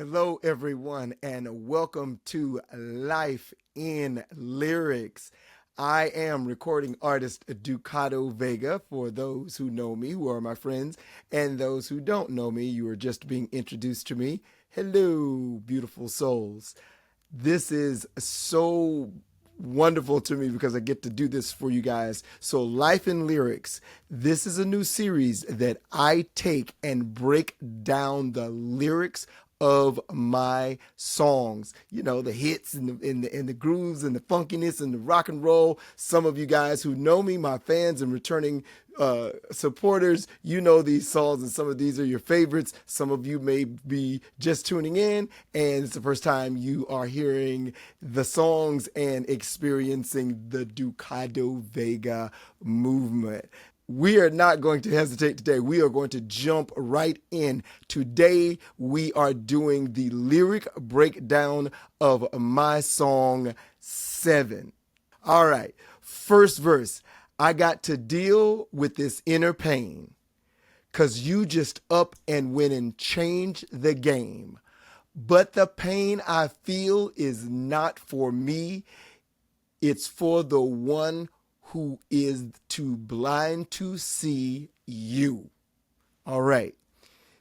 Hello, everyone, and welcome to Life in Lyrics. I am recording artist Ducado VeGA for those who know me, who are my friends, and those who don't know me, you are just being introduced to me. Hello, beautiful souls. This is so wonderful to me because I get to do this for you guys. So, Life in Lyrics, this is a new series that I take and break down the lyrics of my songs, you know, the hits and the grooves and the funkiness and the rock and roll. Some of you guys who know me, my fans and returning supporters, you know these songs, and some of these are your favorites. Some of you may be just tuning in and it's the first time you are hearing the songs and experiencing the Ducado VeGA movement. We are not going to hesitate today. We are going to jump right in. Today, we are doing the lyric breakdown of my song 7. All right, first verse. I got to deal with this inner pain because you just up and went and changed the game. But the pain I feel is not for me. It's for the one who is too blind to see you. All right.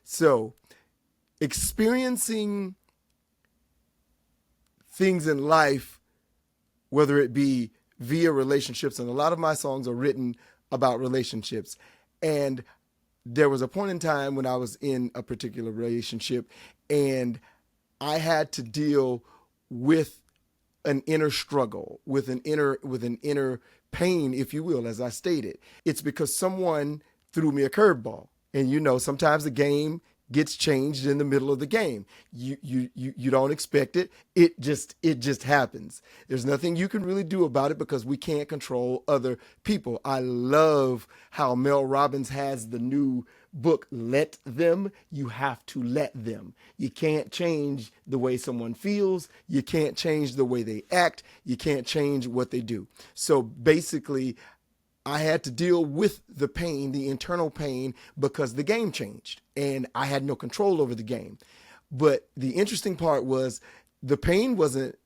So, experiencing things in life, whether it be via relationships, and a lot of my songs are written about relationships. And there was a point in time when I was in a particular relationship and I had to deal with an inner struggle, with an inner pain, if you will, as I stated. It's because someone threw me a curveball. And you know, sometimes the game gets changed in the middle of the game. You don't expect it. It just happens. There's nothing you can really do about it because we can't control other people. I love how Mel Robbins has the new book, Let Them. You have to let them. You can't change the way someone feels. You can't change the way they act. You can't change what they do. So basically, I had to deal with the pain, the internal pain, because the game changed and I had no control over the game. But the interesting part was the pain wasn't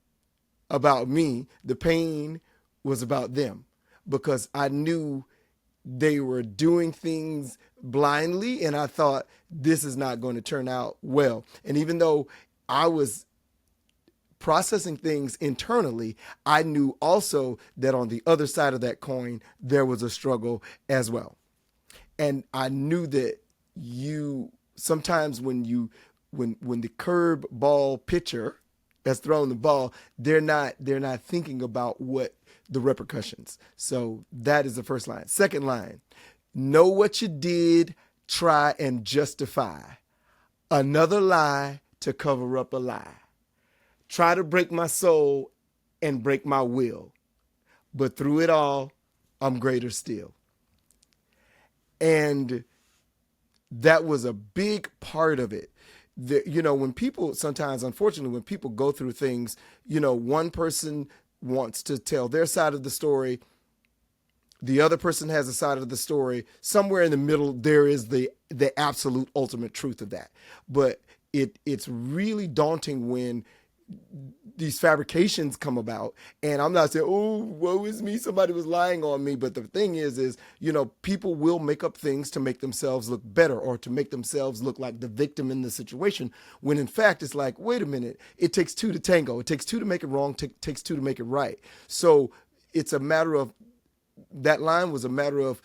about me. The pain was about them because I knew they were doing things blindly and I thought this is not going to turn out well. And even though I was processing things internally, I knew also that on the other side of that coin, there was a struggle as well. And I knew that sometimes when the curb ball pitcher has thrown the ball, they're not thinking about what the repercussions. So that is the first line. Second line, know what you did, try and justify. Another lie to cover up a lie. Try to break my soul and break my will. But through it all, I'm greater still. And that was a big part of it. When people sometimes, unfortunately, when people go through things, one person wants to tell their side of the story. The other person has a side of the story. Somewhere in the middle, there is the absolute ultimate truth of that. But it's really daunting when these fabrications come about, and I'm not saying, oh, woe is me, somebody was lying on me. But the thing is, people will make up things to make themselves look better or to make themselves look like the victim in the situation, when in fact, it's like, wait a minute, it takes two to tango. It takes two to make it wrong, takes two to make it right. So it's a matter of, that line was a matter of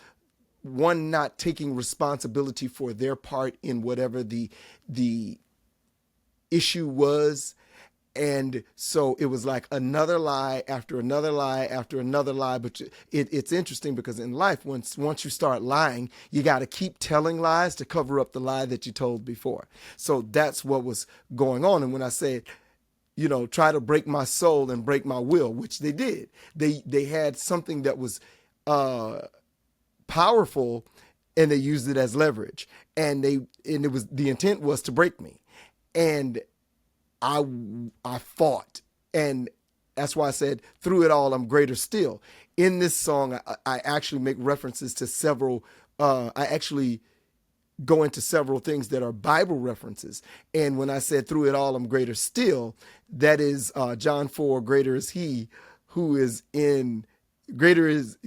one not taking responsibility for their part in whatever the issue was. And so it was like another lie after another lie after another lie. But it's interesting because in life, once you start lying, you got to keep telling lies to cover up the lie that you told before. So that's what was going on. And when I said, try to break my soul and break my will, which they did, they had something that was powerful and they used it as leverage. And it was, the intent was to break me. And I fought, and that's why I said through it all, I'm greater still. In this song, I actually make references to several, I actually go into several things that are Bible references. And when I said through it all, I'm greater still, that is John 4, greater is he who is in greater is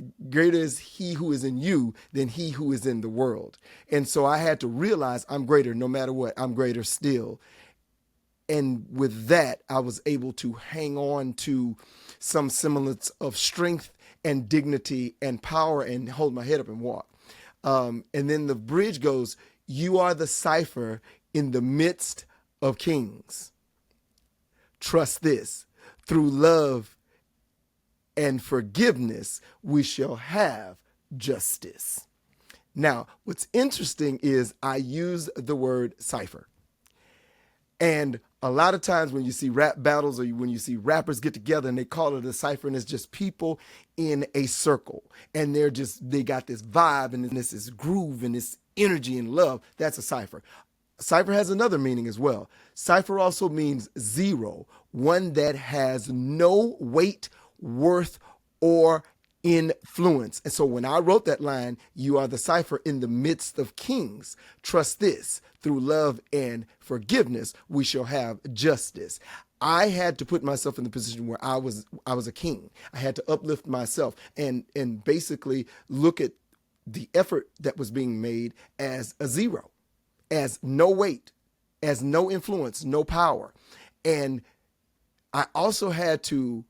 he who is in you than he who is in the world. And so I had to realize I'm greater no matter what. I'm greater still. And with that, I was able to hang on to some semblance of strength and dignity and power and hold my head up and walk. And then the bridge goes, you are the cipher in the midst of kings. Trust this, through love and forgiveness, we shall have justice. Now, what's interesting is I use the word cipher. And a lot of times when you see rap battles or when you see rappers get together and they call it a cipher, and it's just people in a circle and they got this vibe and this groove and this energy and love, that's a cipher. Cipher has another meaning as well. Cipher also means zero, one that has no weight, worth, or influence. And so when I wrote that line, you are the cipher in the midst of kings. Trust this, through love and forgiveness, we shall have justice. I had to put myself in the position where I was a king. I had to uplift myself and basically look at the effort that was being made as a zero, as no weight, as no influence, no power. And I also had to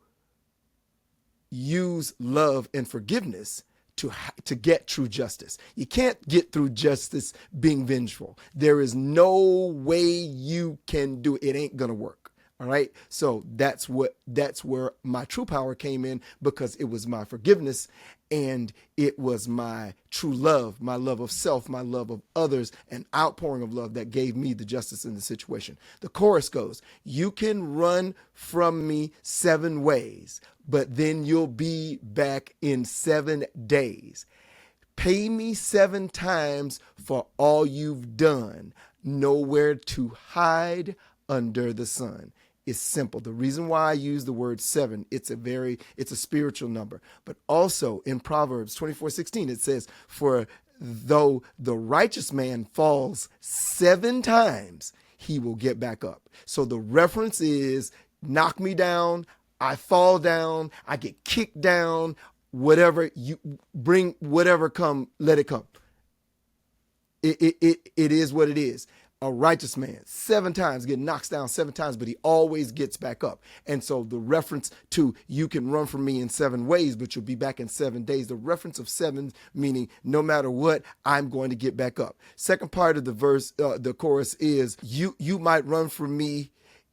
use love and forgiveness to get true justice. You can't get through justice being vengeful. There is no way you can do it. It ain't gonna work. All right. So that's where my true power came in, because it was my forgiveness and it was my true love, my love of self, my love of others, and outpouring of love that gave me the justice in the situation. The chorus goes, you can run from me 7 ways, but then you'll be back in 7 days. Pay me 7 times for all you've done. Nowhere to hide under the sun. It's simple. The reason why I use the word 7, it's a spiritual number. But also in Proverbs 24:16, it says, for though the righteous man falls 7 times, he will get back up. So the reference is knock me down, I fall down, I get kicked down, whatever you bring, whatever come, let it come. It is what it is. A righteous man 7 times get knocked down 7 times, but he always gets back up. And so the reference to you can run from me in 7 ways, but you'll be back in 7 days. The reference of 7 meaning no matter what, I'm going to get back up. Second part of the verse, the chorus is you might run from me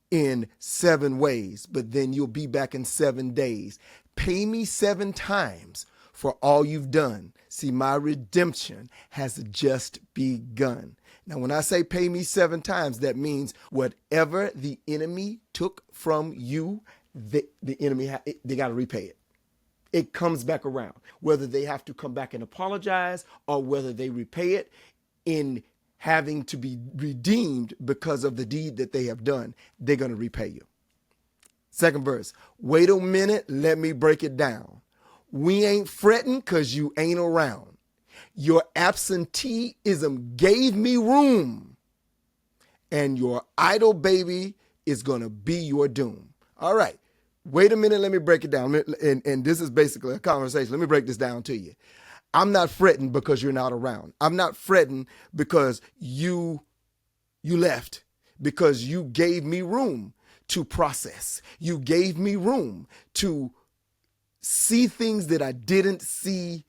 in 7 ways, but then you'll be back in 7 days. Pay me 7 times for all you've done. See, my redemption has just begun. Now, when I say pay me 7 times, that means whatever the enemy took from you, the enemy, they got to repay it. It comes back around, whether they have to come back and apologize or whether they repay it in having to be redeemed because of the deed that they have done. They're going to repay you. Second verse, wait a minute, let me break it down. We ain't fretting because you ain't around. Your absenteeism gave me room, and your idle baby is going to be your doom. All right. Wait a minute. Let me break it down. And this is basically a conversation. Let me break this down to you. I'm not fretting because you're not around. I'm not fretting because you left, because you gave me room to process. You gave me room to see things that I didn't see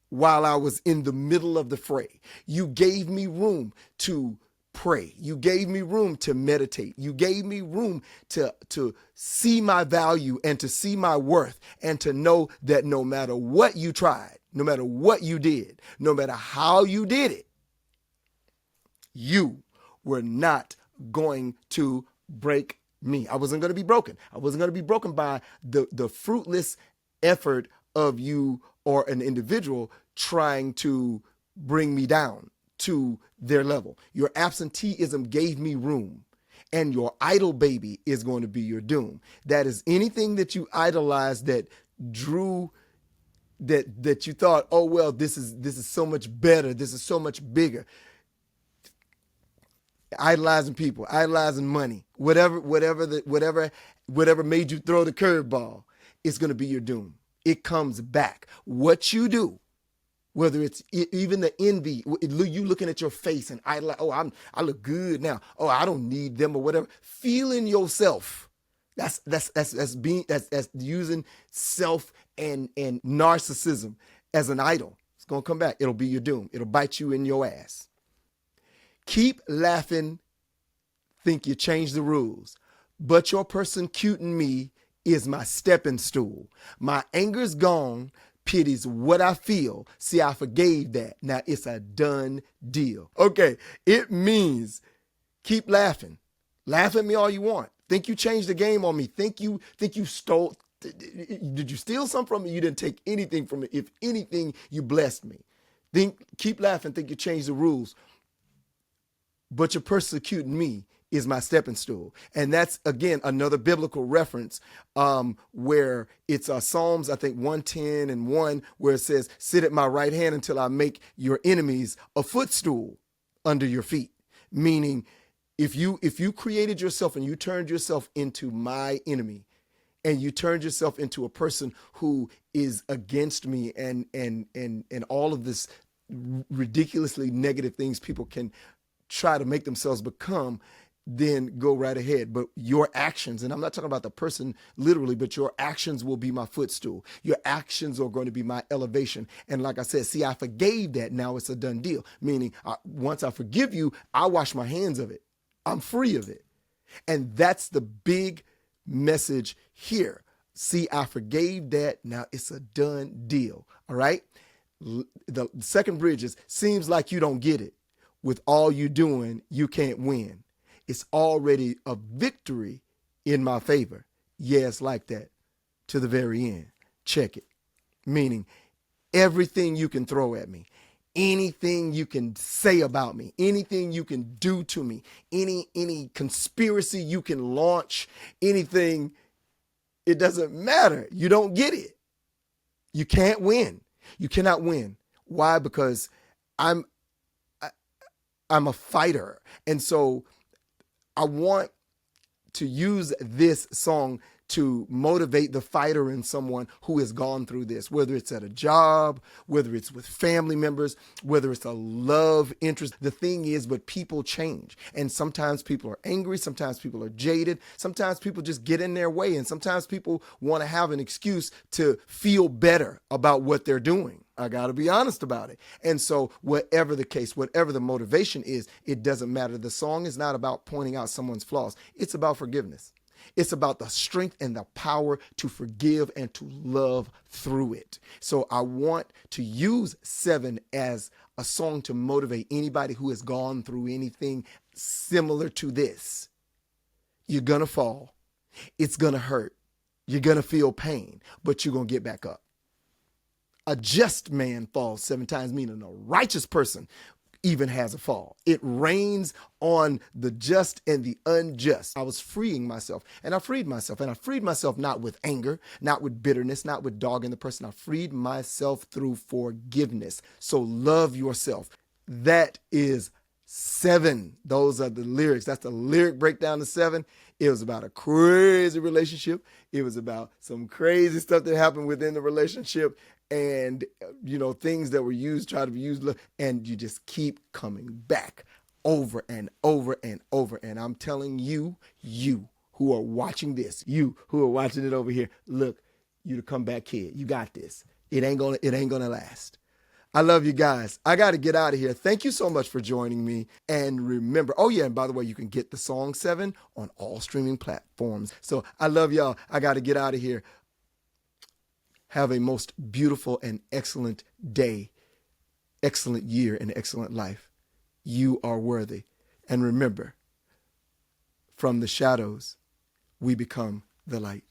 while I was in the middle of the fray. You gave me room to pray. You gave me room to meditate. You gave me room to see my value and to see my worth, and to know that no matter what you tried, no matter what you did, no matter how you did it, you were not going to break me. I wasn't going to be broken. I wasn't going to be broken by the fruitless effort of you or an individual trying to bring me down to their level. Your absenteeism gave me room, and your idol baby is going to be your doom. That is anything that you idolized that drew that you thought, oh, well, this is so much better. This is so much bigger. idolizing people, idolizing money, whatever made you throw the curveball, it's going to be your doom. It comes back. What you do, whether it's even the envy, you looking at your face and idolize, oh, I look good now. Oh, I don't need them or whatever. Feeling yourself. That's using self and narcissism as an idol. It's going to come back. It'll be your doom. It'll bite you in your ass. Keep laughing. Think you changed the rules, but your persecuting me is my stepping stool. My anger's gone. Pity's what I feel. See, I forgave that. Now it's a done deal. Okay, it means keep laughing. Laugh at me all you want. Think you changed the game on me. Think you stole. Did you steal something from me? You didn't take anything from me. If anything, you blessed me. Keep laughing. Think you changed the rules. But you're persecuting me is my stepping stool. And that's, again, another biblical reference where it's Psalms, I think 110 and 1, where it says, sit at my right hand until I make your enemies a footstool under your feet. Meaning, if you created yourself and you turned yourself into my enemy, and you turned yourself into a person who is against me and all of this ridiculously negative things people can try to make themselves become, then go right ahead. But your actions, and I'm not talking about the person literally, but your actions will be my footstool. Your actions are going to be my elevation. And like I said, see, I forgave that. Now it's a done deal. Meaning, once I forgive you, I wash my hands of it. I'm free of it. And that's the big message here. See, I forgave that. Now it's a done deal. All right. The second bridge is, seems like you don't get it. With all you doing, you can't win. It's already a victory in my favor. Yeah, it's like that to the very end. Check it. Meaning, everything you can throw at me, anything you can say about me, anything you can do to me, any conspiracy you can launch, anything, it doesn't matter. You don't get it. You can't win. You cannot win. Why? Because I'm a fighter. And so I want to use this song to motivate the fighter in someone who has gone through this, whether it's at a job, whether it's with family members, whether it's a love interest. The thing is, but people change. And sometimes people are angry. Sometimes people are jaded. Sometimes people just get in their way. And sometimes people want to have an excuse to feel better about what they're doing. I got to be honest about it. And so whatever the case, whatever the motivation is, it doesn't matter. The song is not about pointing out someone's flaws. It's about forgiveness. It's about the strength and the power to forgive and to love through it. So I want to use 7 as a song to motivate anybody who has gone through anything similar to this. You're going to fall. It's going to hurt. You're going to feel pain, but you're going to get back up. A just man falls 7 times, meaning a righteous person even has a fall. It rains on the just and the unjust. I was freeing myself, and I freed myself, and I freed myself not with anger, not with bitterness, not with dogging the person. I freed myself through forgiveness. So love yourself. That is 7. Those are the lyrics. That's the lyric breakdown to 7. It was about a crazy relationship. It was about some crazy stuff that happened within the relationship. And, things that were used, try to be used, and you just keep coming back over and over and over. And I'm telling you who are watching this, you who are watching it over here, look, you the comeback kid. You got this. It ain't gonna last. I love you guys. I got to get out of here. Thank you so much for joining me. And remember, and by the way, you can get the song 7 on all streaming platforms. So I love y'all. I got to get out of here. Have a most beautiful and excellent day, excellent year, and excellent life. You are worthy. And remember, from the shadows, we become the light.